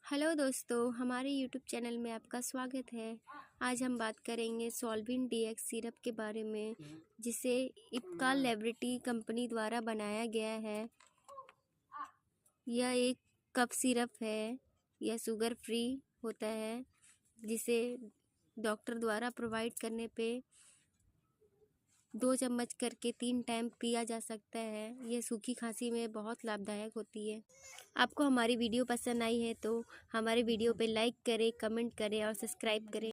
Hello दोस्तों, हमारे YouTube channel में आपका स्वागत है। आज हम बात करेंगे सॉल्विन डीएक्स सिरप के बारे में, जिसे इप्का लेबोरेटरी कंपनी द्वारा बनाया गया है। यह एक कफ सिरप है। यह शुगर फ्री होता है, जिसे डॉक्टर द्वारा प्रोवाइड करने पे 2 चम्मच करके 3 टाइम पिया जा सकता है। यह सूखी खांसी में बहुत लाभदायक होती है। आपको हमारी वीडियो पसंद आई है तो हमारे वीडियो पे लाइक करें, कमेंट करें और सब्सक्राइब करें।